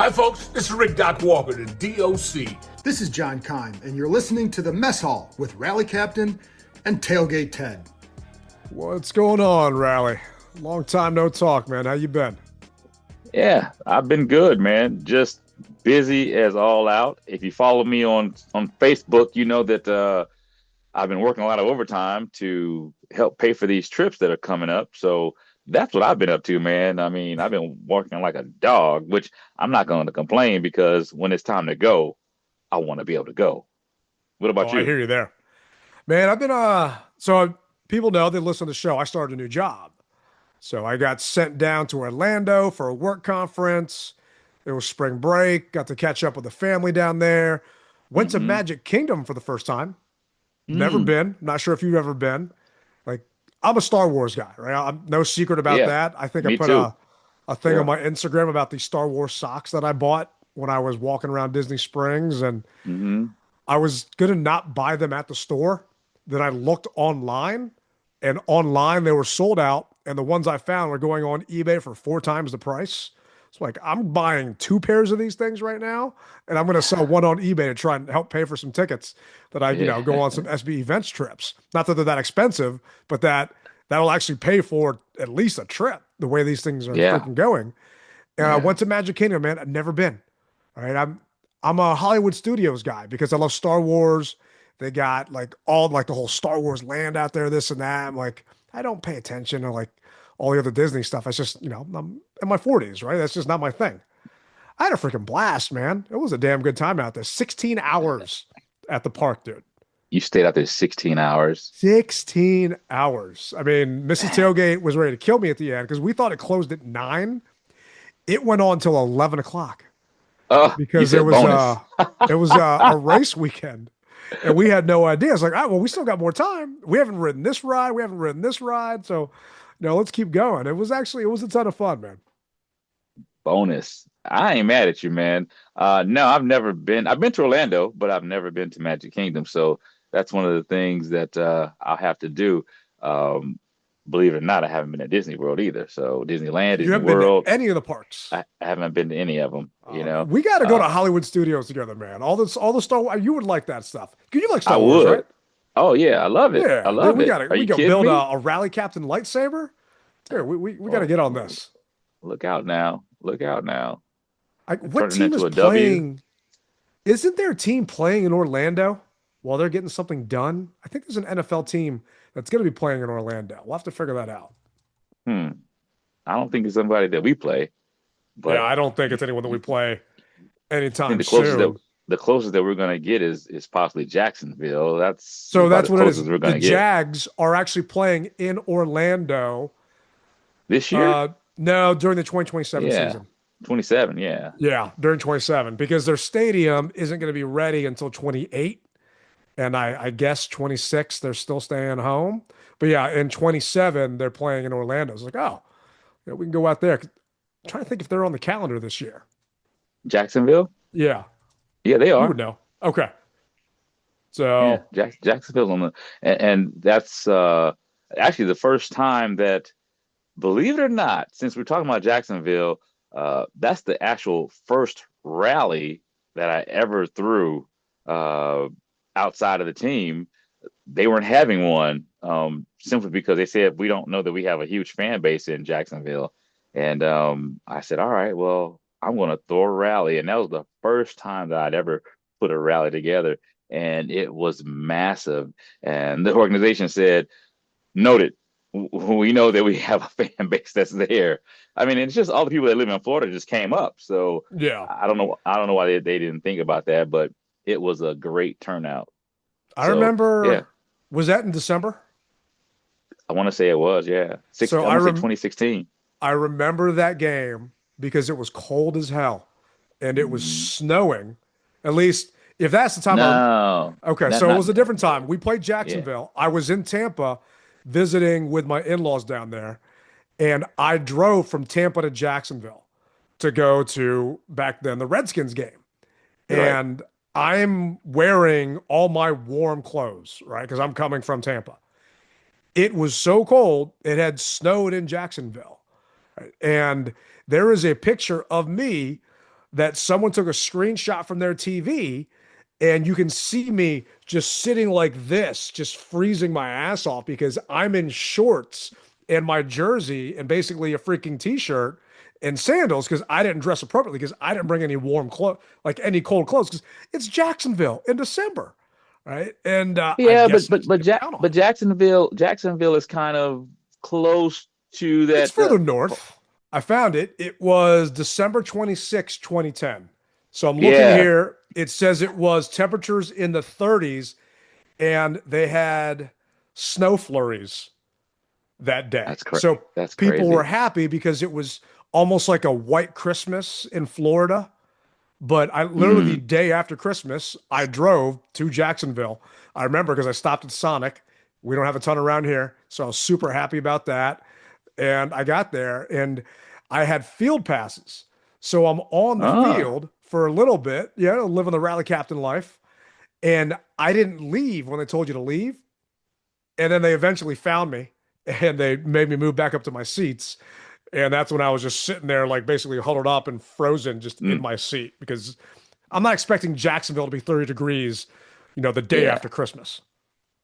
Hi, folks. This is Rick Doc Walker, the DOC. This is John Kime, and you're listening to the Mess Hall with Rally Captain and Tailgate Ted. What's going on, Rally? Long time no talk, man. How you been? Yeah, I've been good, man. Just busy as all out. If you follow me on Facebook, you know that I've been working a lot of overtime to help pay for these trips that are coming up. So that's what I've been up to, man. I mean, I've been working like a dog, which I'm not going to complain because when it's time to go, I want to be able to go. What about you? I hear you there. Man, I've been so people know they listen to the show. I started a new job. So I got sent down to Orlando for a work conference. It was spring break, got to catch up with the family down there. Went to Magic Kingdom for the first time. Never been. Not sure if you've ever been. Like, I'm a Star Wars guy, right? I'm no secret about that. I think I put a thing on my Instagram about these Star Wars socks that I bought when I was walking around Disney Springs. And I was going to not buy them at the store. Then I looked online, and online they were sold out. And the ones I found were going on eBay for 4 times the price. It's like, I'm buying 2 pairs of these things right now, and I'm going to sell one on eBay to try and help pay for some tickets that I, go on some SB events trips. Not that they're that expensive, but that'll actually pay for at least a trip, the way these things are freaking going. And I went to Magic Kingdom, man. I've never been. All right. I'm a Hollywood Studios guy because I love Star Wars. They got like the whole Star Wars land out there, this and that. I'm like, I don't pay attention to like all the other Disney stuff. It's just, I'm in my 40s, right? That's just not my thing. I had a freaking blast, man. It was a damn good time out there. 16 hours at the park, dude. You stayed out there 16 hours. 16 hours. I mean, Mrs. Tailgate was ready to kill me at the end because we thought it closed at 9. It went on till 11 o'clock. Oh, because it was a race weekend. And we had no idea. It's like, well, we still got more time. We haven't ridden this ride. We haven't ridden this ride. So, let's keep going. It was a ton of fun, man. Bonus. I ain't mad at you, man. No, I've never been. I've been to Orlando, but I've never been to Magic Kingdom. So that's one of the things that I'll have to do. Believe it or not, I haven't been to Disney World either. So Disneyland, Disney you haven't World. Been to any of the parks? I haven't been to any of them. We got to go to Hollywood Studios together, man. All the Star Wars. You would like that stuff. You like Star Wars, right? Oh yeah, I love it. Yeah, I love we it. Gotta, we got to build a Rally Captain lightsaber. Here, we got to get on this. Look out now! Look out now! What team is playing? Isn't there a team playing in Orlando while they're getting something done? I think there's an NFL team that's going to be playing in Orlando. We'll have to figure that out. I don't think it's somebody that we play. But I don't think it's anyone that we play anytime soon. The closest that we're going to get is possibly Jacksonville. That's what it is. The Jags are actually playing in Orlando this year. No, during the 2027 season. 27, yeah. Yeah, during 27, because their stadium isn't going to be ready until 28. And I guess 26, they're still staying home. But yeah, in 27, they're playing in Orlando. It's like, we can go out there. I'm trying to think if they're on the calendar this year. Jacksonville? Yeah. Yeah, they are. You would know. Okay. So Jacksonville's on and that's actually the first time that, believe it or not, since we're talking about Jacksonville, that's the actual first rally that I ever threw outside of the team. They weren't having one simply because they said, we don't know that we have a huge fan base in Jacksonville. And I said, all right, well, I'm going to throw a rally. And that was the first time that I'd ever put a rally together. And it was massive. And the organization said, noted, we know that we have a fan base that's there. I mean, it's just all the people that live in Florida just came up. So yeah, I don't know why they didn't think about that, but it was a great turnout. I remember. Was that in December? I want to say it was. Yeah. 2016. I remember that game because it was cold as hell and it was snowing. At least if that's the time. It was a different time. We played Jacksonville. Yeah. I was in Tampa visiting with my in-laws down there, and I drove from Tampa to Jacksonville to go to, back then, the Redskins game. Right. And I'm wearing all my warm clothes, right? Because I'm coming from Tampa. It was so cold, it had snowed in Jacksonville. Right? And there is a picture of me that someone took a screenshot from their TV and you can see me just sitting like this, just freezing my ass off because I'm in shorts and my jersey and basically a freaking t-shirt and sandals because I didn't dress appropriately because I didn't bring any warm clothes, like any cold clothes, because it's Jacksonville in December, right? And I Yeah, guess I just didn't count on But it. Jacksonville is kind of close to It's that. further north. I found it. It was December 26, 2010. So I'm looking Yeah, here. It says it was temperatures in the 30s and they had snow flurries that day. So that's people were crazy. happy because it was almost like a white Christmas in Florida. But I literally the Mm. day after Christmas, I drove to Jacksonville. I remember because I stopped at Sonic. We don't have a ton around here. So I was super happy about that. And I got there and I had field passes. So I'm on the Ah, field for a little bit, living the rally captain life. And I didn't leave when they told you to leave. And then they eventually found me and they made me move back up to my seats. And that's when I was just sitting there, like basically huddled up and frozen just in mm, my seat because I'm not expecting Jacksonville to be 30 degrees, the day yeah. after Christmas.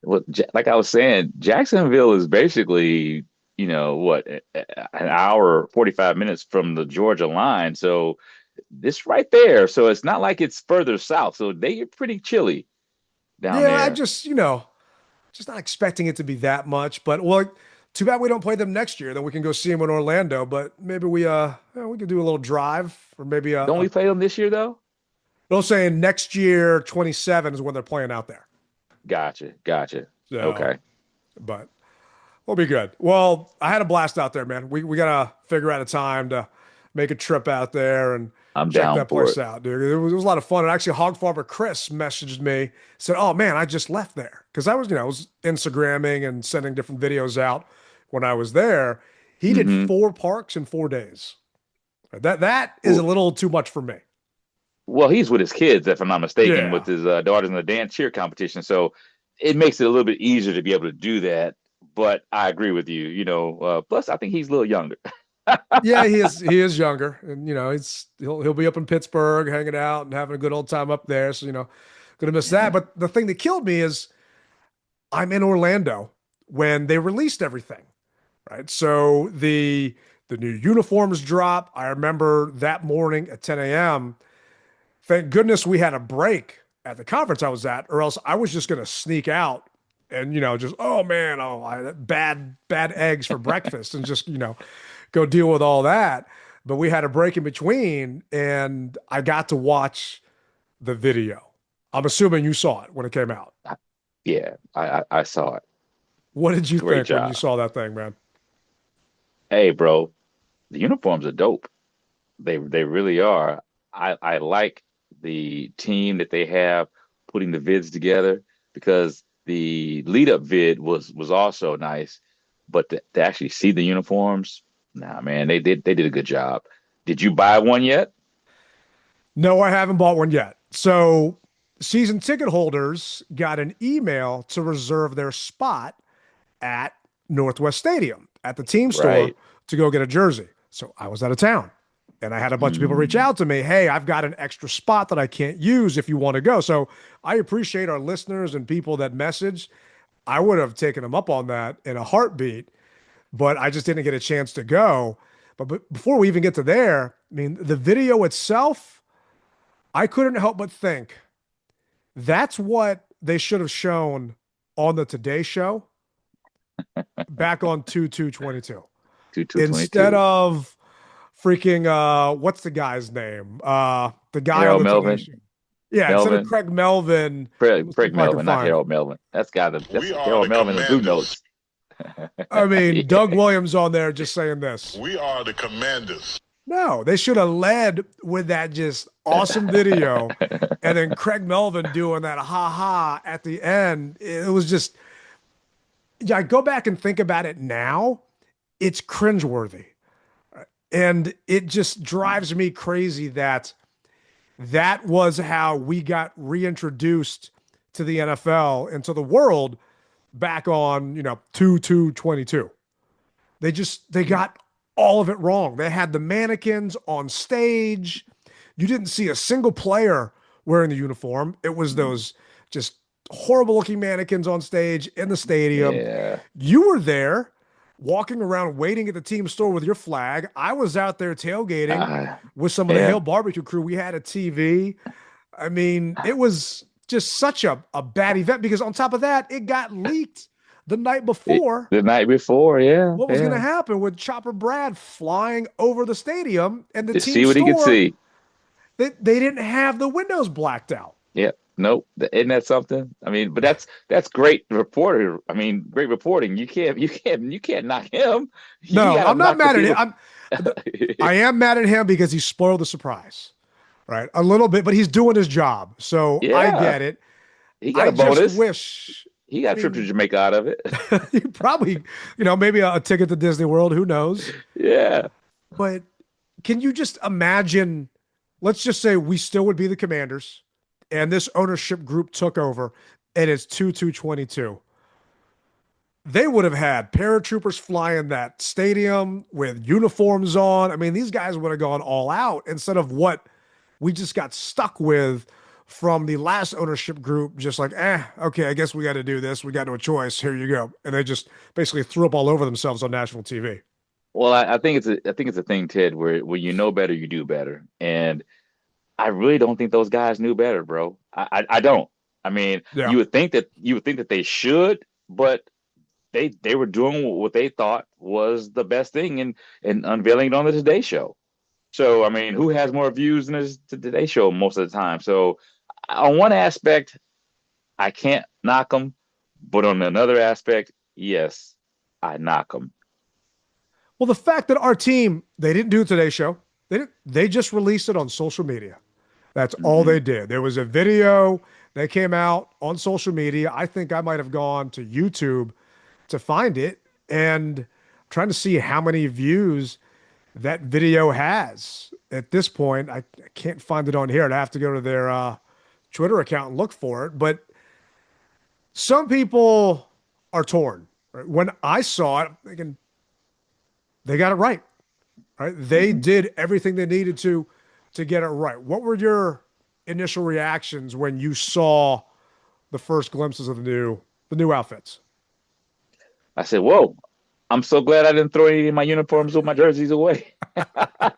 Well, like I was saying, Jacksonville is basically, what, an hour, 45 minutes from the Georgia line. So this right there. So it's not like it's further south. So they get pretty chilly down Yeah, I there. just, just not expecting it to be that much. But well, too bad we don't play them next year. Then we can go see them in Orlando. But maybe we could do a little drive or maybe Don't we play them this year though? they're saying next year 27 is when they're playing out there. Gotcha, gotcha. So, Okay. but we'll be good. Well, I had a blast out there, man. We gotta figure out a time to make a trip out there and I'm check down that for place it. out, dude. It was a lot of fun. And actually, Hog Farmer Chris messaged me, said, "Oh man, I just left there because I was Instagramming and sending different videos out when I was there. He did Hmm. 4 parks in 4 days. That is a Well, little too much for me. well, he's with his kids, if I'm not mistaken, with Yeah, his daughters in the dance cheer competition. So it makes it a little bit easier to be able to do that. But I agree with you. Plus I think he's a little younger. yeah, he is younger, and he'll be up in Pittsburgh hanging out and having a good old time up there. So gonna miss that. Yeah. But the thing that killed me is I'm in Orlando when they released everything, right? So the new uniforms drop. I remember that morning at 10 a.m. Thank goodness we had a break at the conference I was at, or else I was just gonna sneak out and just oh man, bad eggs for breakfast and just go deal with all that. But we had a break in between, and I got to watch the video. I'm assuming you saw it when it came out. Yeah, I saw it. What did you Great think when you job. saw that thing, man? Hey, bro, the uniforms are dope. They really are. I like the team that they have putting the vids together because the lead up vid was also nice, but to actually see the uniforms, nah, man, they did a good job. Did you buy one yet? No, I haven't bought one yet. So, season ticket holders got an email to reserve their spot at Northwest Stadium at the team store Right. to go get a jersey. So, I was out of town and I had a bunch of people reach Mm. out to me. Hey, I've got an extra spot that I can't use if you want to go. So, I appreciate our listeners and people that message. I would have taken them up on that in a heartbeat, but I just didn't get a chance to go. But before we even get to there, I mean, the video itself, I couldn't help but think that's what they should have shown on the Today Show back on 2/2/22 instead 2222. of freaking what's the guy's name? The guy on Harold the Today Melvin. Show. Yeah, instead of Melvin. Craig Melvin, let me see Craig if I can Melvin, not find it. Harold Melvin. That's We are Harold the Melvin in Blue commanders. Notes. I mean, Doug Yeah. Williams on there just saying this. We are the commanders. No, they should have led with that just awesome video and then Craig Melvin doing that ha ha at the end. It was just, yeah, I go back and think about it now, it's cringeworthy. And it just drives me crazy that that was how we got reintroduced to the NFL and to the world back on, 2/2/22. They got all of it wrong. They had the mannequins on stage. you didn't see a single player wearing the uniform. It was those just horrible looking mannequins on stage in the stadium. Yeah. You were there walking around waiting at the team store with your flag. I was out there tailgating Uh, with some of the yeah. Hale barbecue crew. We had a TV. I mean, it was just such a bad event because on top of that, it got leaked the night before The night before, yeah, what was going to yeah. happen with Chopper Brad flying over the stadium and the To team see what he could store. see. They didn't have the windows blacked out. Yeah. Nope. Isn't that something? I mean, but that's great reporter. I mean, great reporting. You can't knock him. You No, gotta I'm not knock the mad at him. people. I am mad at him because he spoiled the surprise, right? A little bit, but he's doing his job. So I Yeah. get it. He got I a just bonus. wish, He got I a trip to mean, Jamaica out of it. you probably, maybe a ticket to Disney World, who knows? Yeah. But can you just imagine? Let's just say we still would be the Commanders and this ownership group took over and it's 2-2-22. They would have had paratroopers flying that stadium with uniforms on. I mean, these guys would have gone all out instead of what we just got stuck with from the last ownership group, just like, okay, I guess we got to do this. We got no choice. Here you go. And they just basically threw up all over themselves on national TV. Well, I think it's a thing, Ted, where when you know better, you do better. And I really don't think those guys knew better, bro. I don't. I mean, Yeah. you would think that they should, but they were doing what they thought was the best thing and unveiling it on the Today Show. So I mean, who has more views than the Today Show most of the time? So on one aspect, I can't knock them, but on another aspect, yes, I knock them. Well, the fact that our team, they didn't do today's show. They just released it on social media. That's all Hmm. they did. There was a video that came out on social media. I think I might have gone to YouTube to find it and trying to see how many views that video has. At this point, I can't find it on here. I'd have to go to their Twitter account and look for it. But some people are torn. Right? When I saw it, I'm thinking they got it right. Right? They Hmm. did everything they needed to get it right. What were your initial reactions when you saw the first glimpses of the new outfits? I said, "Whoa, I'm so glad I didn't throw any of my uniforms or my jerseys away." I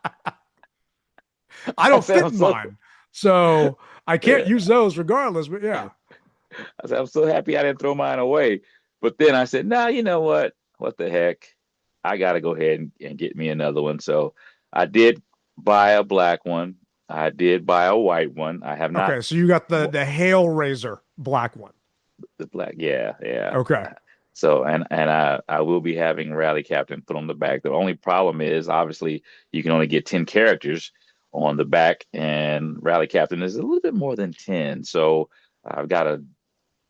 I don't said, fit "I'm in so mine, so I can't yeah." use those regardless. But yeah, I said, "I'm so happy I didn't throw mine away." But then I said, "Nah, you know what? What the heck? I got to go ahead and get me another one." So I did buy a black one. I did buy a white one. I have not okay. So you got the Hail Razor black one. the black. Yeah, yeah. Okay, So and I will be having Rally Captain put on the back. The only problem is obviously you can only get 10 characters on the back, and Rally Captain is a little bit more than 10. So I've got to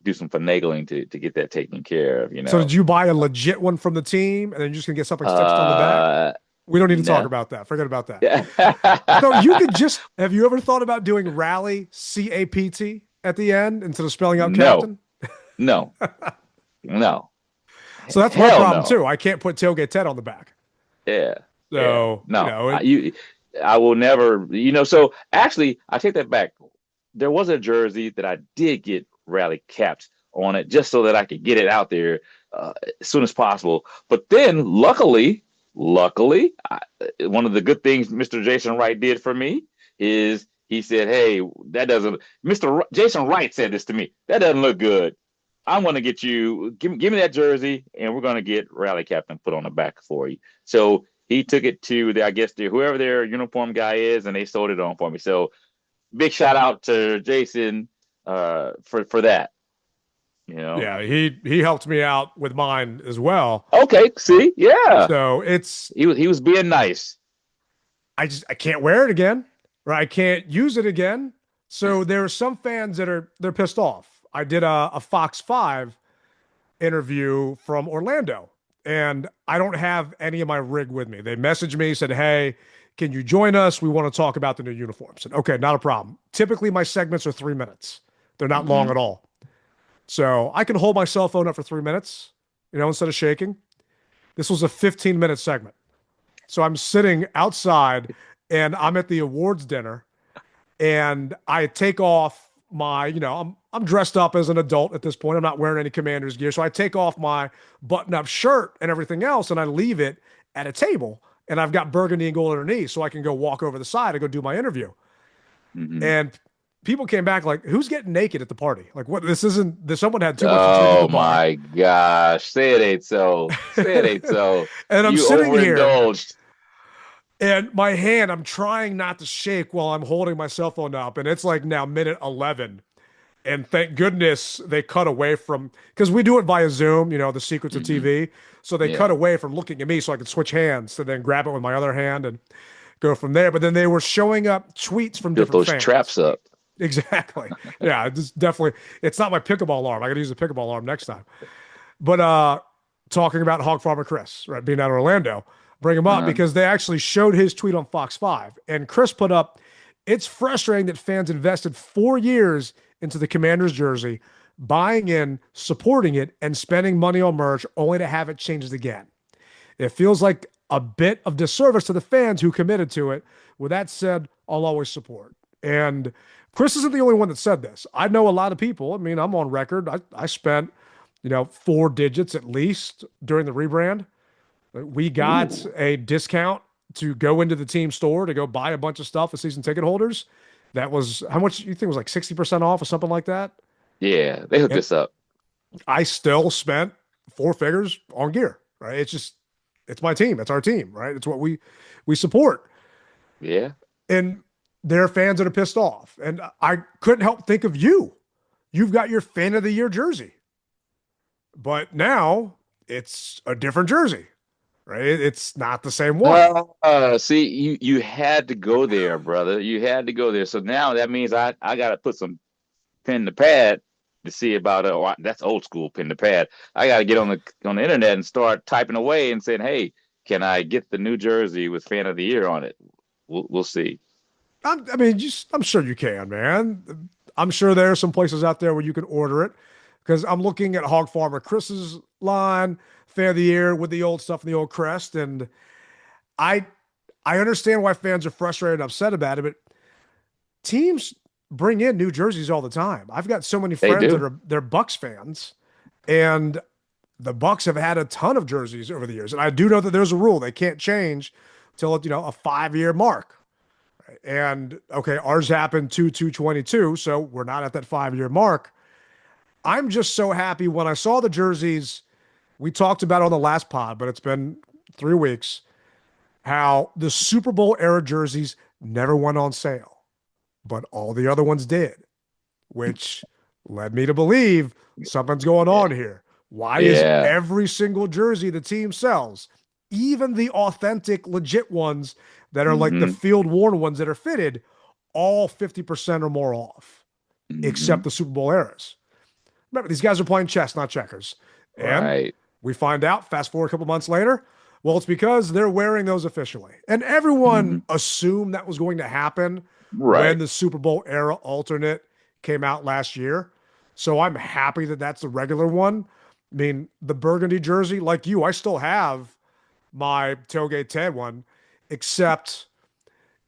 do some finagling to get that taken care of, you so did know. you buy a legit one from the team, and then you're just gonna get something stitched on the back? Uh We don't need to talk no. about that. Forget about that. Yeah. So you could just have you ever thought about doing Rally CAPT at the end instead of spelling out No, Captain? no, no. So that's my Hell problem no. too. I can't put Tailgate Ted on the back. Yeah, yeah. So, No, it, I will never, so actually, I take that back. There was a jersey that I did get rally capped on it just so that I could get it out there as soon as possible. But then, luckily, one of the good things Mr. Jason Wright did for me is he said, "Hey, that doesn't." Jason Wright said this to me. That doesn't look good. I'm going to get you. Give me that jersey, and we're going to get Rally Captain put on the back for you. So he took it to I guess whoever their uniform guy is, and they sold it on for me. So big shout out to Jason for that. You know. yeah, he helped me out with mine as well. Okay. See, yeah, So it's he was being nice. I can't wear it again, or I can't use it again. So there are some fans they're pissed off. I did a Fox 5 interview from Orlando, and I don't have any of my rig with me. They messaged me, said, "Hey, can you join us? We want to talk about the new uniforms." I said, "Okay, not a problem." Typically, my segments are 3 minutes. They're not long Hmm. at all. So I can hold my cell phone up for 3 minutes, instead of shaking. This was a 15-minute segment. So I'm sitting outside and I'm at the awards dinner and I take off my, I'm dressed up as an adult at this point. I'm not wearing any Commanders gear, so I take off my button-up shirt and everything else, and I leave it at a table. And I've got burgundy and gold underneath, so I can go walk over the side and go do my interview. Hmm. And people came back like, "Who's getting naked at the party? Like, what? This isn't. This someone had too much to drink at the Oh bar." my gosh. Say it ain't so. Say it ain't so. And I'm You sitting here, overindulged. and my hand, I'm trying not to shake while I'm holding my cell phone up, and it's like now minute 11. And thank goodness they cut away from, because we do it via Zoom, the secrets of Hmm. TV. So they cut Yeah. away from looking at me so I could switch hands to then grab it with my other hand and go from there. But then they were showing up tweets from Built different those fans. traps up. Exactly. Yeah, it's definitely, it's not my pickleball alarm. I got to use the pickleball alarm next time. But talking about Hog Farmer Chris, right, being out of Orlando, bring him up Uh-huh. because they actually showed his tweet on Fox 5. And Chris put up, it's frustrating that fans invested 4 years into the Commanders jersey, buying in, supporting it, and spending money on merch only to have it changed again. It feels like a bit of disservice to the fans who committed to it. With that said, I'll always support. And Chris isn't the only one that said this. I know a lot of people. I mean, I'm on record. I spent, 4 digits at least during the rebrand. We got Ooh. a discount to go into the team store to go buy a bunch of stuff for season ticket holders. That was how much you think it was, like 60% off or something like that. Yeah, they hooked And us up. I still spent 4 figures on gear, right? It's my team. It's our team, right? It's what we support. Yeah. And there are fans that are pissed off. And I couldn't help think of you. You've got your fan of the year jersey, but now it's a different jersey, right? It's not the same one. See, you had to go there, brother. You had to go there. So now that means I got to put some pen to pad to see about it. Oh, that's old school pen to pad. I got to get on the internet and start typing away and saying, "Hey, can I get the new jersey with fan of the year on it?" We'll see. I mean, I'm sure you can, man. I'm sure there are some places out there where you can order it because I'm looking at Hog Farmer Chris's line, Fan of the Year with the old stuff and the old crest, and I I understand why fans are frustrated and upset about it, but teams bring in new jerseys all the time. I've got so many They friends that do. are they're Bucks fans, and the Bucks have had a ton of jerseys over the years. And I do know that there's a rule they can't change till a 5 year mark. And okay, ours happened 2/2/22, so we're not at that 5 year mark. I'm just so happy when I saw the jerseys. We talked about it on the last pod, but it's been 3 weeks. How the Super Bowl era jerseys never went on sale, but all the other ones did, which led me to believe something's going Yeah. on here. Why is Yeah. every single jersey the team sells, even the authentic, legit ones that are like the Hmm. field worn ones that are fitted, all 50% or more off, except Hmm. the Super Bowl eras? Remember, these guys are playing chess, not checkers. And Right. we find out, fast forward a couple months later, well, it's because they're wearing those officially. And everyone Hmm. assumed that was going to happen when Right. the Super Bowl era alternate came out last year. So I'm happy that that's the regular one. I mean, the burgundy jersey, like you, I still have my Tailgate Ted one, except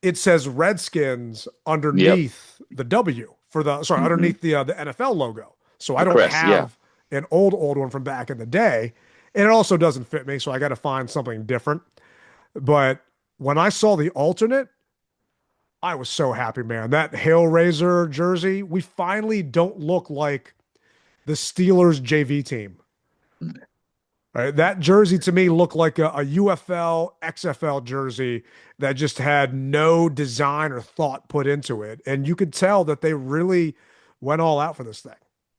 it says Redskins Yep. underneath the W for Hmm. underneath the NFL logo. So I The don't crest. Yeah. have an old one from back in the day, and it also doesn't fit me. So I got to find something different. But when I saw the alternate, I was so happy, man. That Hailraiser jersey, we finally don't look like the Steelers JV team. Right? That jersey to me looked like a UFL, XFL jersey that just had no design or thought put into it. And you could tell that they really went all out for this thing.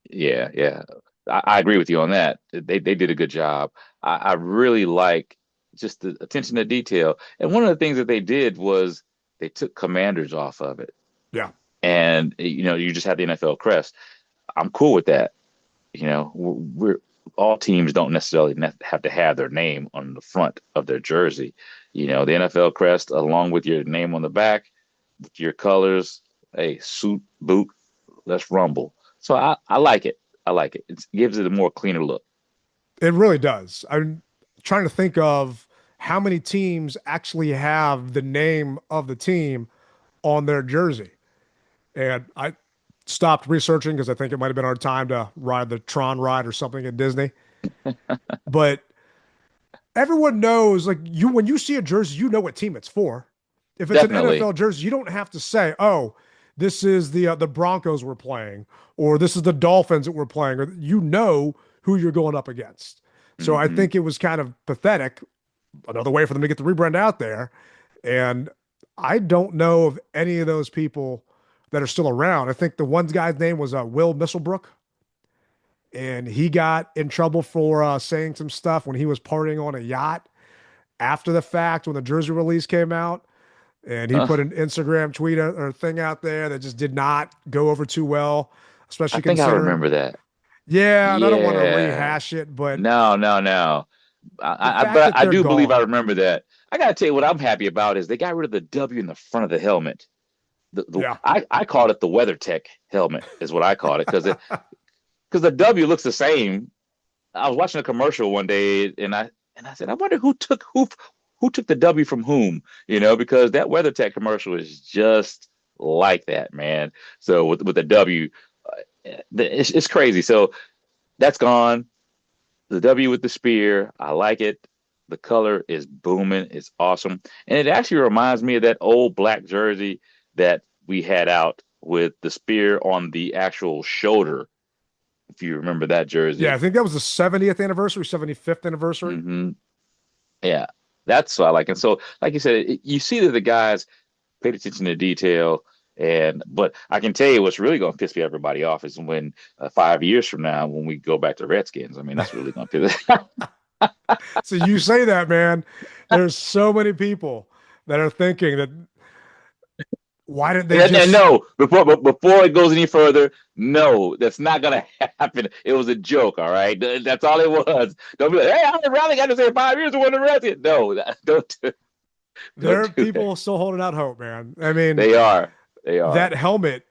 Yeah. Yeah. I agree with you on that. They did a good job. I really like just the attention to detail. And one of the things that they did was they took commanders off of it. Yeah. And you just have the NFL crest. I'm cool with that. We're all teams don't necessarily have to have their name on the front of their jersey. The NFL crest along with your name on the back, with your colors. Hey, suit, boot, let's rumble. So I like it. I like it. It gives it a more cleaner look. It really does. I'm trying to think of how many teams actually have the name of the team on their jersey. And I stopped researching because I think it might have been our time to ride the Tron ride or something at Disney. But everyone knows, like you, when you see a jersey, you know what team it's for. If it's an Definitely. NFL jersey, you don't have to say, "Oh, this is the Broncos we're playing," or "This is the Dolphins that we're playing," or you know who you're going up against. So I Hmm. think it was kind of pathetic. Another way for them to get the rebrand out there, and I don't know of any of those people that are still around. I think the one guy's name was Will Misselbrook, and he got in trouble for saying some stuff when he was partying on a yacht after the fact when the jersey release came out. And he put an Instagram tweet or thing out there that just did not go over too well, I especially think I considering. remember that. Yeah, and I don't want to Yeah. rehash it, but No, no, no. the fact But that I they're do believe I gone. remember that. I gotta tell you what I'm happy about is they got rid of the W in the front of the helmet. Yeah. I called it the WeatherTech helmet is what I called it because the W looks the same. I was watching a commercial one day and I said I wonder who took the W from whom, because that WeatherTech commercial is just like that, man. So with the W, it's crazy. So that's gone. The W with the spear, I like it. The color is booming. It's awesome. And it actually reminds me of that old black jersey that we had out with the spear on the actual shoulder, if you remember that Yeah, I jersey. think that was the 70th anniversary, 75th anniversary. Hmm. Yeah, that's what I like. And so, like you said, you see that the guys paid attention to detail. But I can tell you what's really going to piss everybody off is when 5 years from now, when we go back to Redskins. I mean, that's really going to piss. So you say that, man. There's so many people that are thinking that why didn't they And just no, before it goes any further, no, that's not gonna happen. It was a joke, all right. That's all it was. Don't be like, hey, I rather got to say 5 years to win the Redskins. No, there don't are do that. people still holding out hope, man. I mean, They are, they are. that helmet,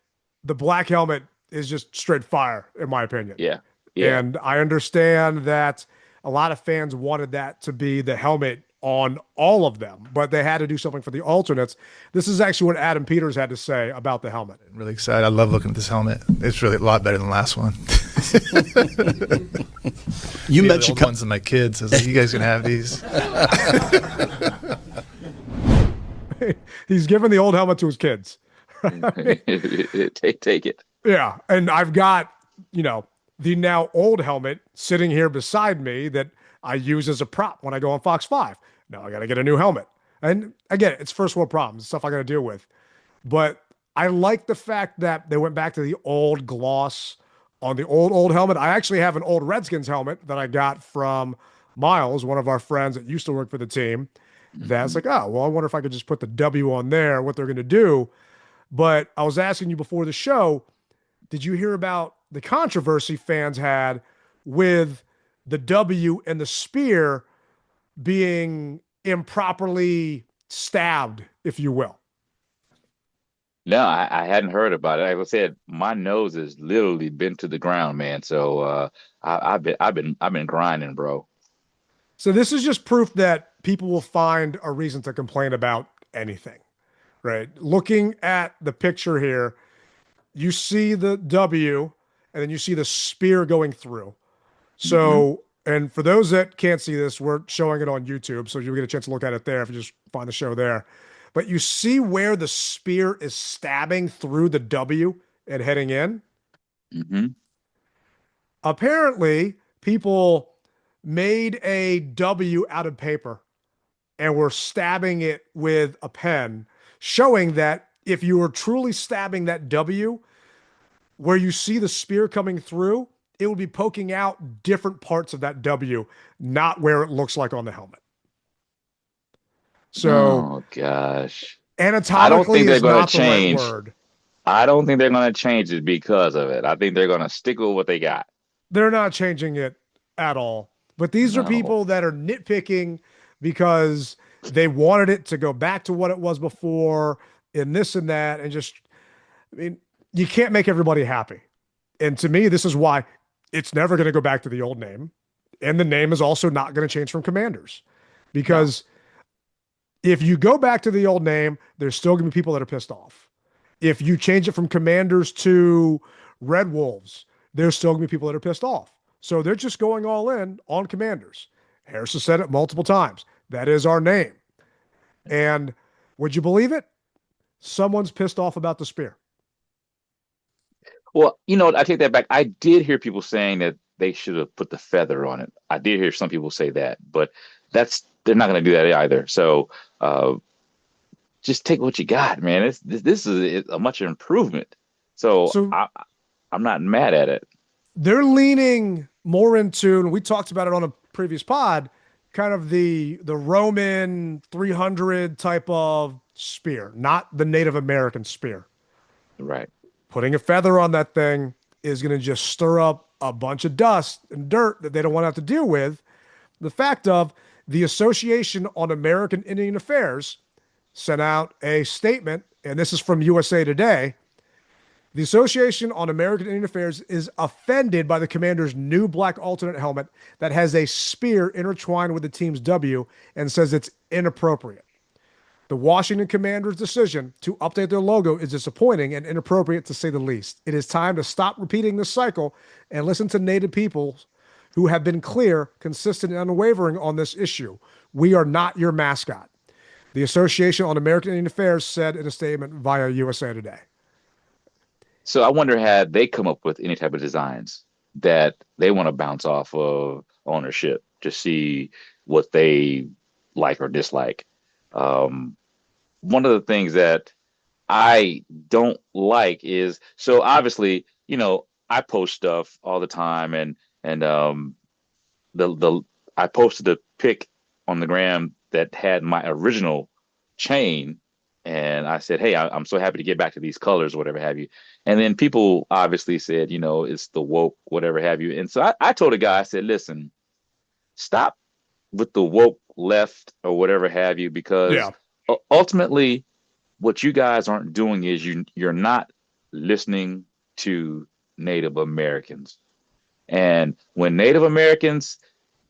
the black helmet, is just straight fire, in my opinion. Yeah, yeah. And I understand that a lot of fans wanted that to be the helmet on all of them, but they had to do something for the alternates. This is actually what Adam Peters had to say about the helmet. Really excited. I love looking at this helmet. It's really a lot better than the last one. You The mentioned old ones and my kids. I was like, you guys can have these. He's giving the old helmet to his kids. Take it. Yeah. And I've got, the now old helmet sitting here beside me that I use as a prop when I go on Fox 5. Now I got to get a new helmet. And again, it's first world problems, stuff I got to deal with. But I like the fact that they went back to the old gloss on the old helmet. I actually have an old Redskins helmet that I got from Miles, one of our friends that used to work for the team. That's Mhm. like, oh, well, I wonder if I could just put the W on there, what they're going to do. But I was asking you before the show, did you hear about the controversy fans had with the W and the spear being improperly stabbed, if you will? No, I hadn't heard about it. Like I said, my nose has literally been to the ground, man. So I've been grinding, bro. So this is just proof that people will find a reason to complain about anything, right? Looking at the picture here, you see the W and then you see the spear going through. Hmm. So, and for those that can't see this, we're showing it on YouTube, so you'll get a chance to look at it there if you just find the show there. But you see where the spear is stabbing through the W and heading in. Hmm. Apparently, people made a W out of paper and were stabbing it with a pen, showing that if you were truly stabbing that W, where you see the spear coming through, it would be poking out different parts of that W, not where it looks like on the helmet. So Oh gosh. I don't anatomically think they're is going to not the right change. word. I don't think they're going to change it because of it. I think they're going to stick with what they got. They're not changing it at all. But these are No. people that are nitpicking because they wanted it to go back to what it was before and this and that. And just, I mean, you can't make everybody happy. And to me, this is why it's never going to go back to the old name. And the name is also not going to change from Commanders. No. Because if you go back to the old name, there's still going to be people that are pissed off. If you change it from Commanders to Red Wolves, there's still going to be people that are pissed off. So they're just going all in on Commanders. Harrison said it multiple times. That is our name. And would you believe it? Someone's pissed off about the spear. Well, I take that back. I did hear people saying that they should have put the feather on it. I did hear some people say that, but they're not going to do that either. So just take what you got, man. This is a much improvement. So So I'm not mad at it. they're leaning more into, and we talked about it on a previous pod, kind of the Roman 300 type of spear, not the Native American spear. Right. Putting a feather on that thing is going to just stir up a bunch of dust and dirt that they don't want to have to deal with. The fact of the Association on American Indian Affairs sent out a statement, and this is from USA Today. The Association on American Indian Affairs is offended by the Commander's new black alternate helmet that has a spear intertwined with the team's W and says it's inappropriate. The Washington Commanders' decision to update their logo is disappointing and inappropriate to say the least. It is time to stop repeating this cycle and listen to Native peoples who have been clear, consistent, and unwavering on this issue. We are not your mascot. The Association on American Indian Affairs said in a statement via USA Today. So I wonder, had they come up with any type of designs that they want to bounce off of ownership to see what they like or dislike. One of the things that I don't like is, so obviously, I post stuff all the time, and I posted a pic on the gram that had my original chain, and I said, "Hey, I'm so happy to get back to these colors, or whatever have you." And then people obviously said, it's the woke, whatever have you. And so I told a guy, I said, "Listen, stop with the woke left or whatever have you, because ultimately, what you guys aren't doing is you're not listening to Native Americans. And when Native Americans,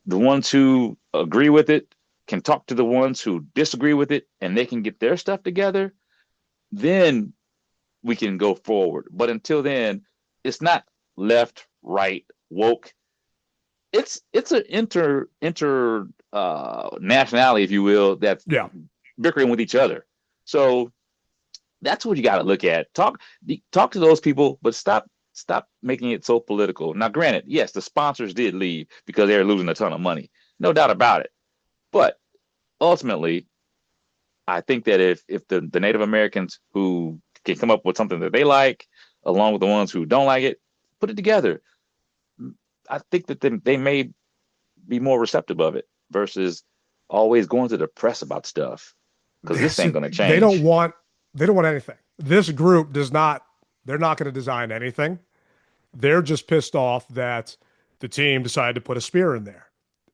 the ones who agree with it, can talk to the ones who disagree with it, and they can get their stuff together, then we can go forward. But until then, it's not left, right, woke. It's an inter nationality, if you will, that's bickering with each other. So that's what you got to look at. Talk to those people, but stop making it so political. Now, granted, yes, the sponsors did leave because they're losing a ton of money, no doubt about it. But ultimately, I think that if the Native Americans who can come up with something that they like, along with the ones who don't like it, put it together, I think that they may be more receptive of it versus always going to the press about stuff, because this ain't going to change. They don't want anything. This group does not. They're not going to design anything. They're just pissed off that the team decided to put a spear in there.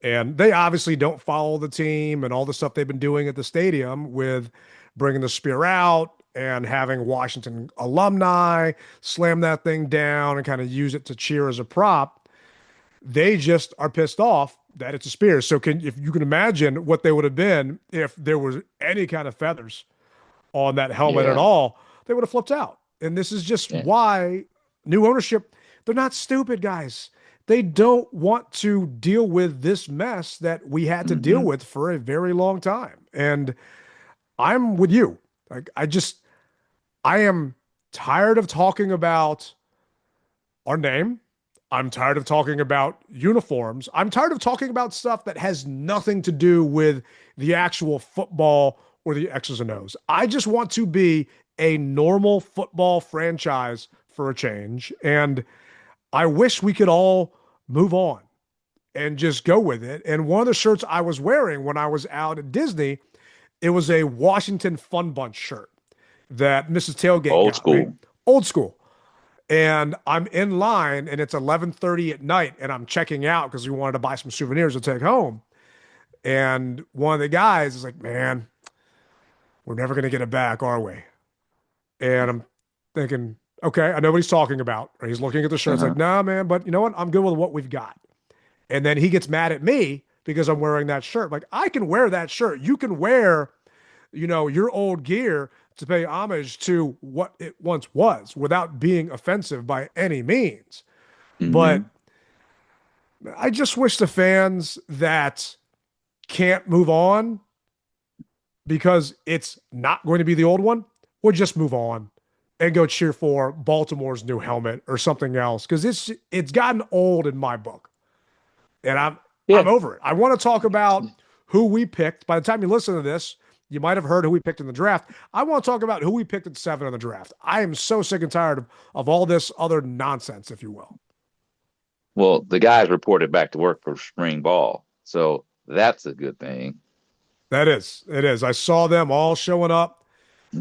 And they obviously don't follow the team and all the stuff they've been doing at the stadium with bringing the spear out and having Washington alumni slam that thing down and kind of use it to cheer as a prop. They just are pissed off that it's a spear. So if you can imagine what they would have been if there was any kind of feathers on that helmet at all, they would have flipped out. And this is just why new ownership, they're not stupid, guys. They don't want to deal with this mess that we had to deal with for a very long time. And I'm with you. Like, I am tired of talking about our name. I'm tired of talking about uniforms. I'm tired of talking about stuff that has nothing to do with the actual football or the X's and O's. I just want to be a normal football franchise for a change. And I wish we could all move on and just go with it. And one of the shirts I was wearing when I was out at Disney, it was a Washington Fun Bunch shirt that Mrs. Tailgate got me. Old school. And I'm in line and it's 11:30 at night and I'm checking out because we wanted to buy some souvenirs to take home. And one of the guys is like, "Man, we're never going to get it back, are we?" And I'm thinking, okay, I know what he's talking about. Or he's looking at the shirt. It's like, "Nah, man, but you know what? I'm good with what we've got." And then he gets mad at me because I'm wearing that shirt. Like, I can wear that shirt. You can wear, your old gear. to pay homage to what it once was without being offensive by any means. But Hmm. I just wish the fans that can't move on because it's not going to be the old one would just move on and go cheer for Baltimore's new helmet or something else because it's gotten old in my book. And I'm Yeah. over it. I want to talk about who we picked. By the time you listen to this, you might have heard who we picked in the draft. I want to talk about who we picked at 7 in the draft. I am so sick and tired of all this other nonsense, if you will. Well, the guys reported back to work for spring ball, so that's a good thing. That is, it is. I saw them all showing up,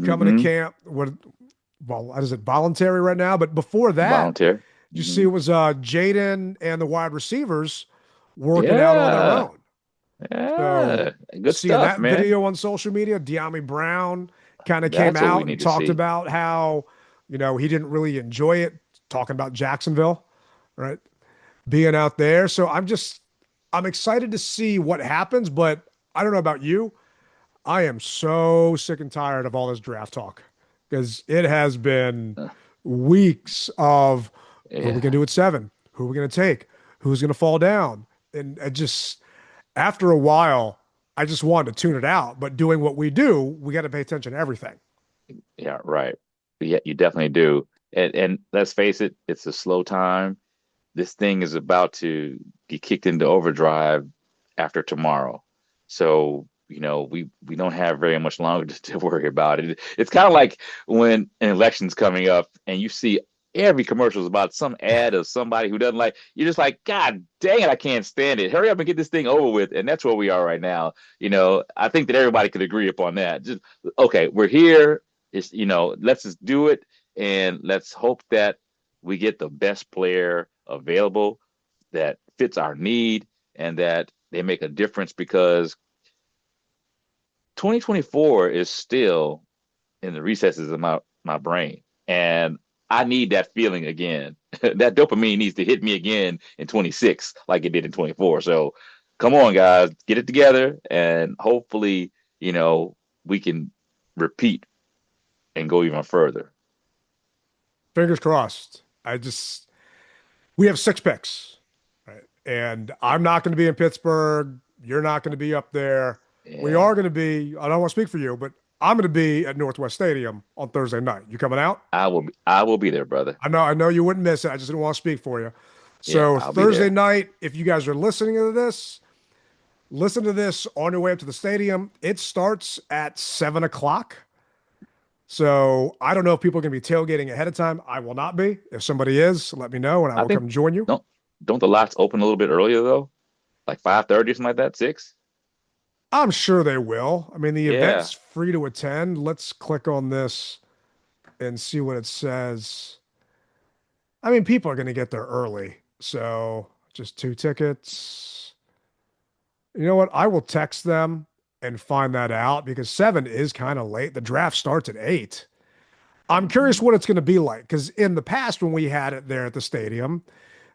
coming to Hmm. camp. Well, is it voluntary right now? But before that, Volunteer. you see Hmm. it was Jaden and the wide receivers working out on their Yeah. own. So Yeah. Good seeing stuff, that man. video on social media, De'Ami Brown kind of came That's what we out and need to talked see. about how, he didn't really enjoy it, talking about Jacksonville, right? Being out there. So I'm excited to see what happens, but I don't know about you. I am so sick and tired of all this draft talk because it has been Uh, weeks of who are we Yeah. going to do at 7? Who are we going to take? Who's going to fall down? And I just, after a while, I just wanted to tune it out. But doing what we do, we got to pay attention to everything. Yeah, right. Yeah, you definitely do. And let's face it, it's a slow time. This thing is about to get kicked into overdrive after tomorrow. So, we don't have very much longer to worry about it. It's kind of like when an election's coming up and you see every commercial is about some ad of somebody who doesn't like, you're just like, God dang it, I can't stand it. Hurry up and get this thing over with. And that's where we are right now. I think that everybody could agree upon that. Just okay, we're here. Let's just do it and let's hope that we get the best player available that fits our need and that they make a difference because 2024 is still in the recesses of my brain. And I need that feeling again. That dopamine needs to hit me again in 26 like it did in 24. So come on, guys, get it together and hopefully, we can repeat and go even further. Fingers crossed. We have 6 picks, right? And I'm not going to be in Pittsburgh. You're not going to be up there. We Yeah. are going to be, I don't want to speak for you, but I'm going to be at Northwest Stadium on Thursday night. You coming out? I will be there, brother. I know you wouldn't miss it. I just didn't want to speak for you. Yeah, So I'll be Thursday there. night, if you guys are listening to this, listen to this on your way up to the stadium. It starts at 7 o'clock. So I don't know if people are going to be tailgating ahead of time. I will not be. If somebody is, let me know and I I will think come join you. don't the lots open a little bit earlier though? Like 5:30 or something like that, 6? I'm sure they will. I mean, the Yeah. event's free to attend. Let's click on this and see what it says. I mean, people are going to get there early. So just 2 tickets. You know what? I will text them and find that out because 7 is kind of late. The draft starts at 8. I'm curious Mhm. what it's going to be like because in the past, when we had it there at the stadium,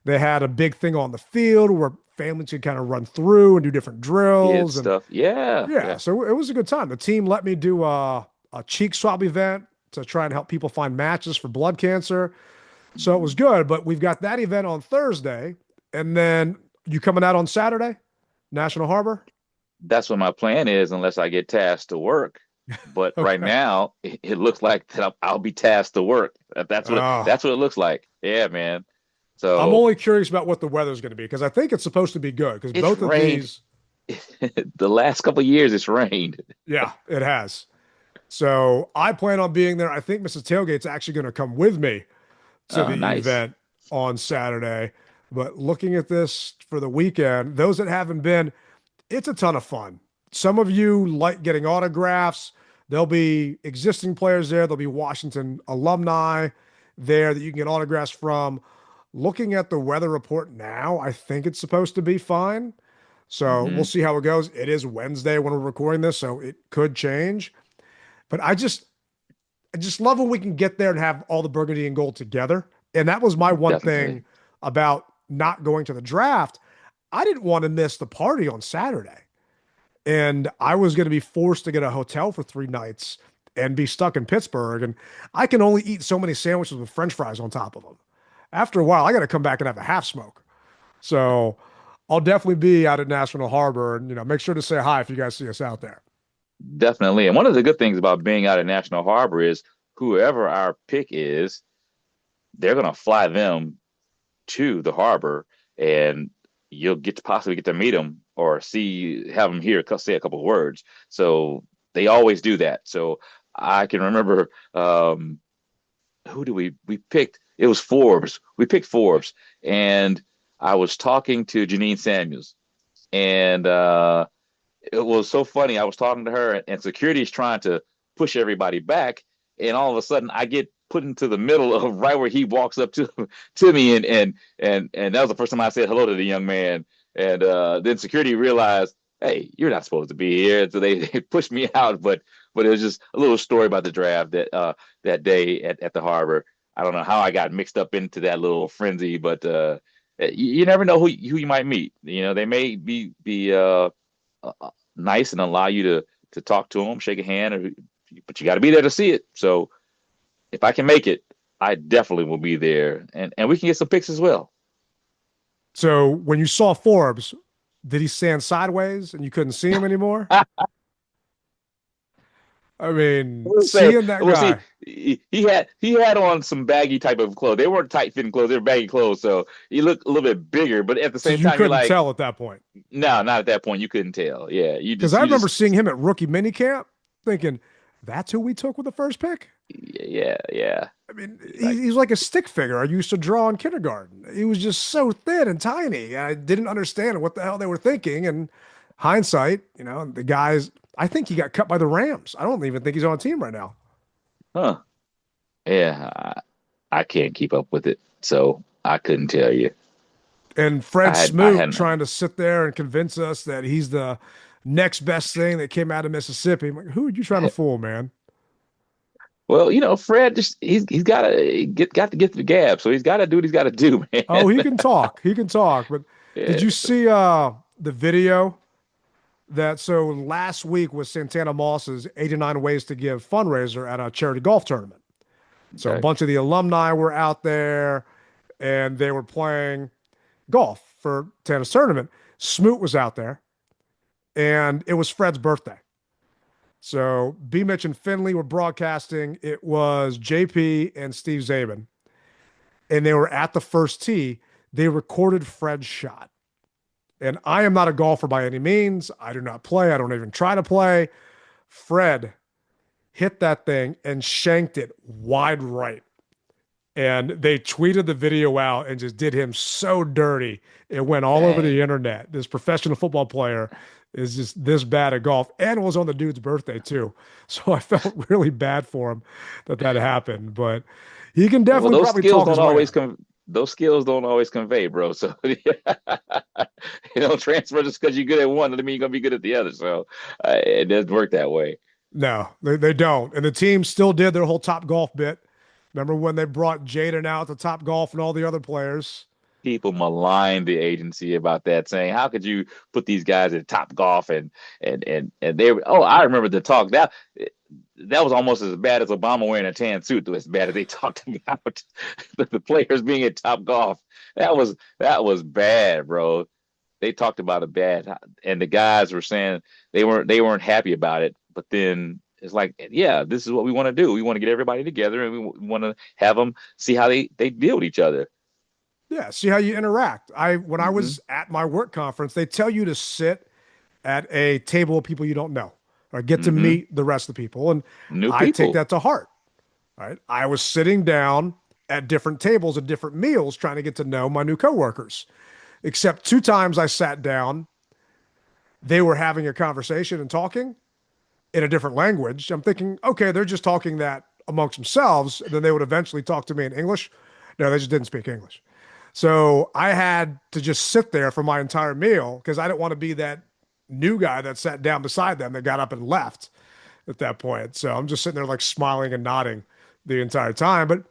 they had a big thing on the field where families could kind of run through and do different Kid drills. And stuff. Yeah, yeah, yeah. so it was a good time. The team let me do a cheek swab event to try and help people find matches for blood cancer. So it was Mhm. good. But we've got that event on Thursday. And then you coming out on Saturday, National Harbor? That's what my plan is, unless I get tasked to work. But right Okay. now, it looks like that I'll be tasked to work. Uh, That's what it looks like. Yeah, man. I'm So only curious about what the weather's going to be because I think it's supposed to be good because it's both of rained. these, The last couple of years, it's rained. yeah, it has. So I plan on being there. I think Mrs. Tailgate's actually going to come with me to the Nice. event on Saturday. But looking at this for the weekend, those that haven't been, it's a ton of fun. Some of you like getting autographs. There'll be existing players there. There'll be Washington alumni there that you can get autographs from. Looking at the weather report now, I think it's supposed to be fine. So we'll Hmm. see how it goes. It is Wednesday when we're recording this, so it could change. But I just love when we can get there and have all the burgundy and gold together. And that was my one thing Definitely. about not going to the draft. I didn't want to miss the party on Saturday. And I was going to be forced to get a hotel for 3 nights. and be stuck in Pittsburgh. And I can only eat so many sandwiches with French fries on top of them. After a while, I got to come back and have a half smoke. So I'll definitely be out at National Harbor, and make sure to say hi if you guys see us out there. Definitely. And one of the good things about being out at National Harbor is whoever our pick is, they're going to fly them to the harbor, and you'll possibly get to meet them or have them here say a couple of words. So they always do that. So I can remember, who do we picked? It was Forbes. We picked Forbes, and I was talking to Janine Samuels, and it was so funny. I was talking to her, and security is trying to push everybody back, and all of a sudden I get put into the middle of right where he walks up to me, and that was the first time I said hello to the young man, and then security realized, hey, you're not supposed to be here, so they pushed me out. But it was just a little story about the draft that day at the harbor. I don't know how I got mixed up into that little frenzy, but you never know who you might meet. They may be nice and allow you to talk to them, shake a hand, but you got to be there to see it. So if I can make it, I definitely will be there, and we can get some pics as well. So when you saw Forbes, did he stand sideways and you couldn't see him anymore? I mean, seeing that guy. He had on some baggy type of clothes. They weren't tight fitting clothes; they were baggy clothes. So he looked a little bit bigger, but at the same time, you couldn't tell at that point. No, not at that point. You couldn't tell. Yeah, because I remember seeing him at rookie minicamp, thinking that's who we took with the first pick. Yeah. I mean, he's like a stick figure I used to draw in kindergarten. He was just so thin and tiny. I didn't understand what the hell they were thinking. And hindsight, the guys. I think he got cut by the Rams. I don't even think he's on a team right now. Huh. Yeah, I can't keep up with it, so I couldn't tell you. And Fred Smoot trying to sit there and convince us that he's the next best thing that came out of Mississippi. I'm like, who are you trying to fool, man? Well, Fred he's got to get to the gab, so he's got to do what he's got to do, man. Oh, he can talk. But did you see the video? So last week was Santana Moss's 89 Ways to Give fundraiser at a charity golf tournament. So a bunch of the alumni were out there, and they were playing golf for Tana's tournament. Smoot was out there, and it was Fred's birthday. So B. Mitch and Finley were broadcasting. It was JP and Steve Zabin, and they were at the first tee. They recorded Fred's shot. And I am not a golfer by any means. I do not play. I don't even try to play. Fred hit that thing and shanked it wide right. And they tweeted the video out and just did him so dirty. It went all over the internet. This professional football player is just this bad at golf, and it was on the dude's birthday too. So I felt really bad for him that happened. But he can definitely probably talk his way out. Those skills don't always convey, bro. So transfer just because you're good at one doesn't mean you're gonna be good at the other. So it doesn't work that way. No, they don't. And the team still did their whole Top Golf bit. Remember when they brought Jaden out to Top Golf and all the other players? People maligned the agency about that, saying, "How could you put these guys at Top Golf?" And they were. Oh, I remember the talk that was almost as bad as Obama wearing a tan suit. As bad as they talked about the players being at Top Golf. That was bad, bro. They talked about it bad, and the guys were saying they weren't happy about it. But then it's like, yeah, this is what we want to do. We want to get everybody together, and we want to have them see how they deal with each other. Yeah, see how you interact. When I was at my work conference, they tell you to sit at a table of people you don't know, or get to meet the rest of the people. And I take that to heart. Right? I was sitting down at different tables at different meals trying to get to know my new coworkers. Except 2 times I sat down, they were having a conversation and talking in a different language. I'm thinking, okay, they're just talking that amongst themselves. And then they would eventually talk to me in English. No, they just didn't speak English. So I had to just sit there for my entire meal because I didn't want to be that new guy that sat down beside them that got up and left at that point. So I'm just sitting there like smiling and nodding the entire time. But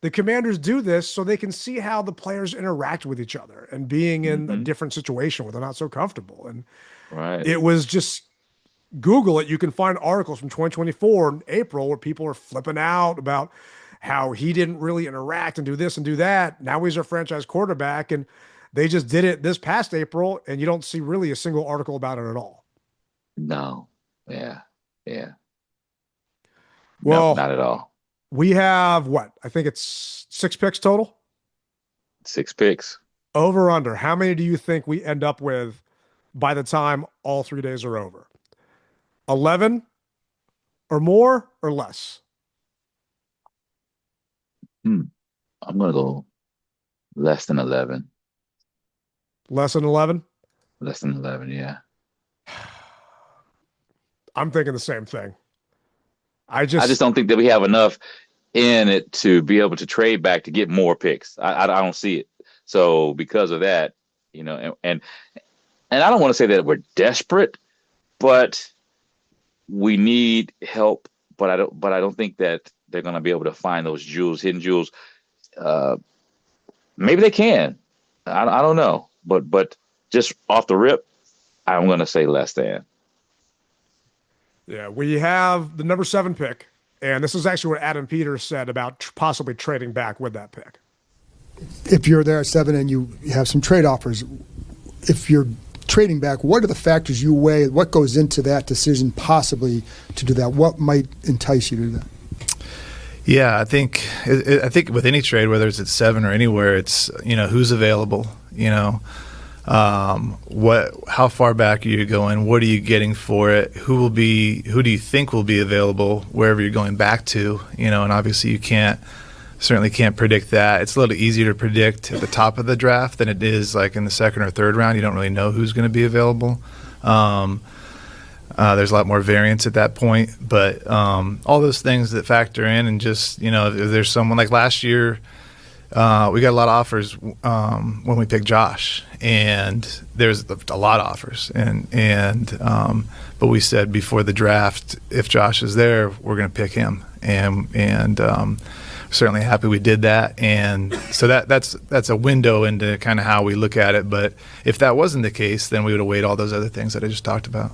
the Commanders do this so they can see how the players interact with each other and being in a different situation where they're not so comfortable. And it was just Google it, you can find articles from 2024 in April where people are flipping out about how he didn't really interact and do this and do that. Now he's our franchise quarterback, and they just did it this past April, and you don't see really a single article about it at all. No. Yeah. Yeah. No, Well, not at all. we have what? I think it's 6 picks total. 6 picks. Over under. How many do you think we end up with by the time all 3 days are over? 11 or more or less? I'm going to go less than 11. Less than 11? Less than 11, yeah. I'm thinking the same thing. I I just don't think that we have enough in it to be able to trade back to get more picks. I don't see it. So because of that, and I don't want to say that we're desperate, but we need help. But I don't think that they're going to be able to find those hidden jewels. Maybe they can. I don't know. But just off the rip, I'm going to say less than. Yeah, we have the number 7 pick, and this is actually what Adam Peters said about possibly trading back with that pick. If you're there at 7 and you have some trade offers, if you're trading back, what are the factors you weigh? What goes into that decision possibly to do that? What might entice you to do that? Yeah, I think with any trade, whether it's at 7 or anywhere, it's who's available. How far back are you going? What are you getting for it? Who do you think will be available wherever you're going back to? And obviously you certainly can't predict that. It's a little easier to predict at the top of the draft than it is like in the second or third round. You don't really know who's going to be available. There's a lot more variance at that point, but all those things that factor in, and just if there's someone like last year, we got a lot of offers when we picked Josh, and there's a lot of offers, but we said before the draft, if Josh is there, we're going to pick him, and certainly happy we did that, and so that's a window into kind of how we look at it. But if that wasn't the case, then we would have weighed all those other things that I just talked about.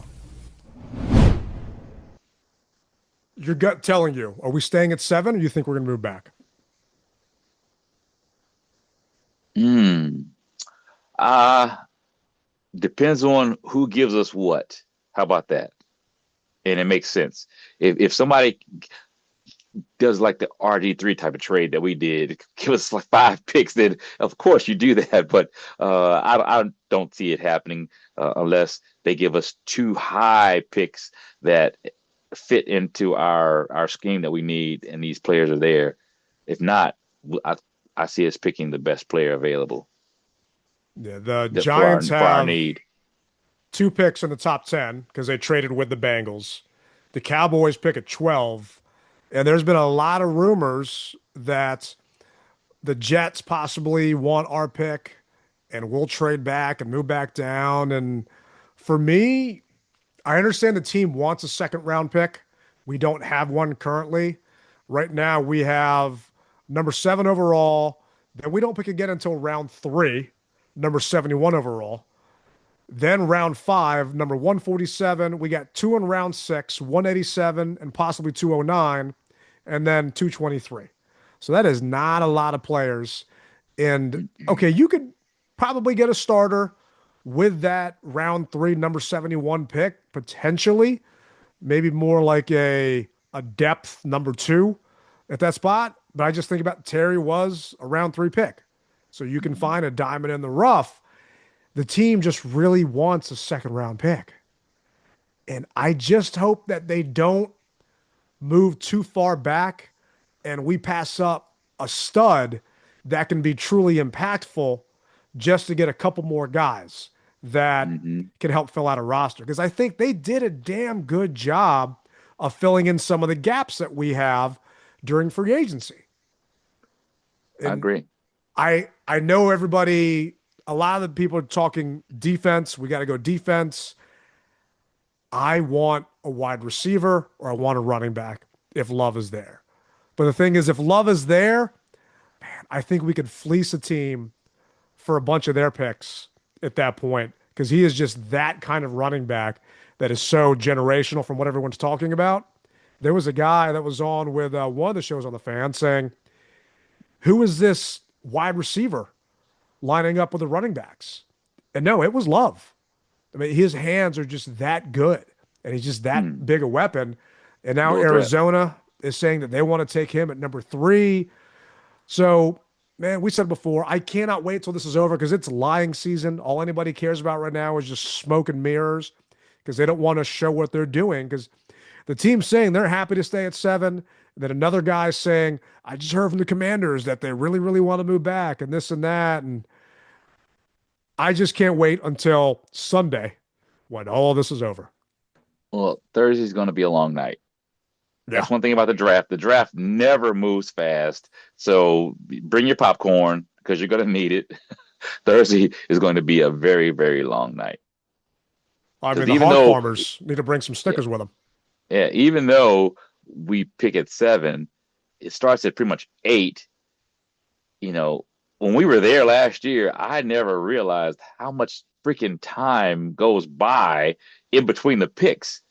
Your gut telling you, are we staying at 7, or you think we're going to move back? Depends on who gives us what. How about that? And it makes sense. If somebody does like the RG3 type of trade that we did, give us like 5 picks, then of course you do that. But I don't see it happening unless they give us 2 high picks that fit into our scheme that we need, and these players are there. If not, I see us picking the best player available. Yeah, the Giants for our have need. 2 picks in the top 10 because they traded with the Bengals. The Cowboys pick at 12, and there's been a lot of rumors that the Jets possibly want our pick, and we'll trade back and move back down. And for me, I understand the team wants a second-round pick. We don't have one currently. Right now, we have number 7 overall. Then we don't pick again until round 3, number 71 overall. Then round 5, number 147. We got 2 in round 6, 187, and possibly 209, and then 223. So that is not a lot of players. And, okay, you could probably get a starter with that round 3, number 71 pick, potentially. Maybe more like a depth number 2 at that spot. But I just think about Terry was a round 3 pick. So you can find a diamond in the rough. The team just really wants a second-round pick. And I just hope that they don't move too far back and we pass up a stud that can be truly impactful just to get a couple more guys that can help fill out a roster. Because I think they did a damn good job of filling in some of the gaps that we have during free agency. And I agree. I know everybody, a lot of the people are talking defense. We got to go defense. I want a wide receiver or I want a running back if Love is there. But the thing is, if Love is there, man, I think we could fleece a team for a bunch of their picks at that point because he is just that kind of running back that is so generational from what everyone's talking about. There was a guy that was on with one of the shows on the Fan saying, who is this wide receiver lining up with the running backs? And no, it was Love. I mean, his hands are just that good, and he's just that big a weapon. And now Arizona is saying that they want to take him at number 3. So, man, we said before, I cannot wait till this is over because it's lying season. All anybody cares about right now is just smoke and mirrors because they don't want to show what they're doing because the team's saying they're happy to stay at 7. Then another guy's saying, I just heard from the Commanders that they really, really want to move back and this and that. And I just can't wait until Sunday when all this is over. Well, Thursday's going to be a long night. Yeah. That's one thing about the draft. The draft never moves fast. So bring your popcorn because you're going to need it. Thursday is going to be a very, very long night. I mean, the hog farmers need to bring some stickers with them. Yeah, even though we pick at 7, it starts at pretty much 8. You know, when we were there last year, I never realized how much freaking time goes by in between the picks.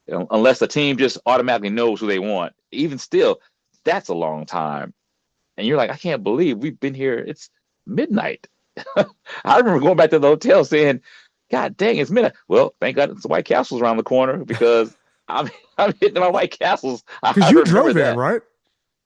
You know, unless the team just automatically knows who they want. Even still, that's a long time. And you're like, I can't believe we've been here. It's midnight. I remember going back to the hotel saying, God dang, it's midnight. Well, thank God it's the White Castle's around the corner because I'm hitting my White Castles. Because you drove in, right?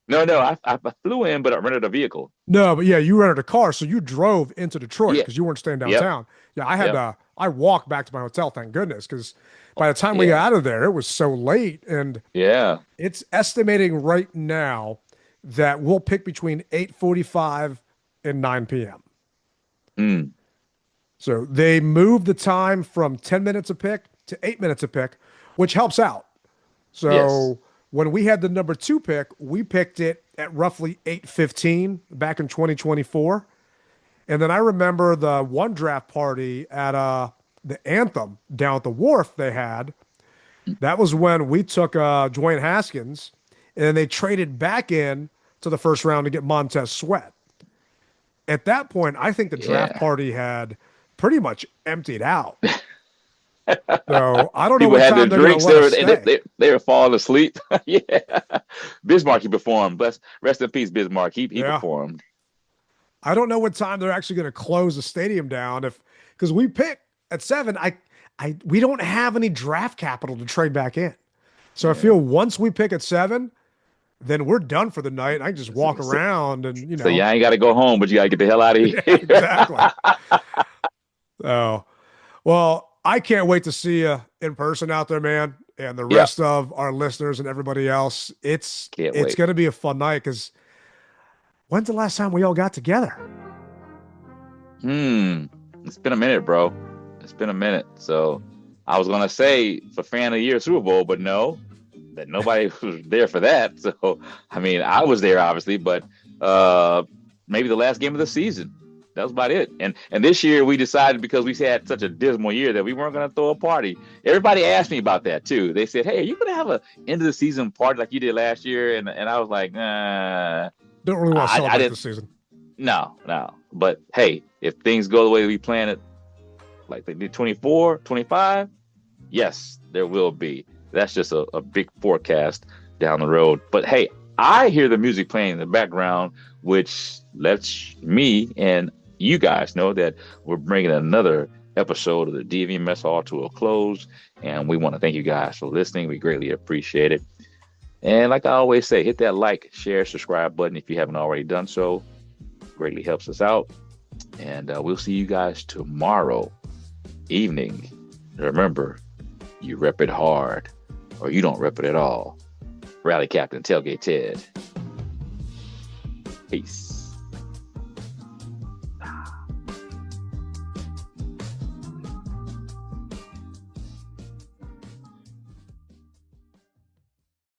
No, I flew in, but I rented a vehicle. No, but yeah, you rented a car, so you drove into Detroit because you weren't staying downtown. Yep. Yeah, I walked back to my hotel, thank goodness, because by the time we got out of there, it was so late. And it's estimating right now that we'll pick between 8:45 and 9 p.m. So they moved the time from 10 minutes a pick to 8 minutes a pick, which helps out. So when we had the number 2 pick, we picked it at roughly 8:15 back in 2024. And then I remember the one draft party at the Anthem down at the Wharf they had. That was when we took Dwayne Haskins, and then they traded back in to the first round to get Montez Sweat. At that point, I think the draft party had pretty much emptied out. So I don't know what time they're going to let us stay. They were falling asleep. Bismarck, he performed. Rest in peace, Bismarck. He performed. I don't know what time they're actually going to close the stadium down because we pick at 7. We don't have any draft capital to trade back in. So I feel once we pick at 7, then we're done for the night. I can just walk around and, you know. So I ain't got to go home, but you got to get the hell out of here. Exactly. So, well, I can't wait to see you in person out there, man. And the rest of our listeners and everybody else. It's going to be a fun night because when's the last time we all got together? It's been a minute, bro. It's been a minute. So I was going to say for Fan of the Year Super Bowl, but no, that nobody was there for that. So, I mean, I was there obviously, but maybe the last game of the season. That was about it. And this year we decided because we had such a dismal year that we weren't going to throw a party. Everybody asked me about that too. They said, hey, are you going to have an end of the season party like you did last year? And I was like, nah. Don't really want to celebrate this season. No. But hey, if things go the way we plan it, like they did 24, 25, yes, there will be. That's just a big forecast down the road. But hey, I hear the music playing in the background, which lets me and you guys know that we're bringing another episode of the DMV Mess Hall to a close. And we want to thank you guys for listening. We greatly appreciate it. And like I always say, hit that like, share, subscribe button if you haven't already done so. Greatly helps us out. And we'll see you guys tomorrow evening. Remember, you rep it hard or you don't rep it at all. Rally Captain Tailgate Ted. Peace.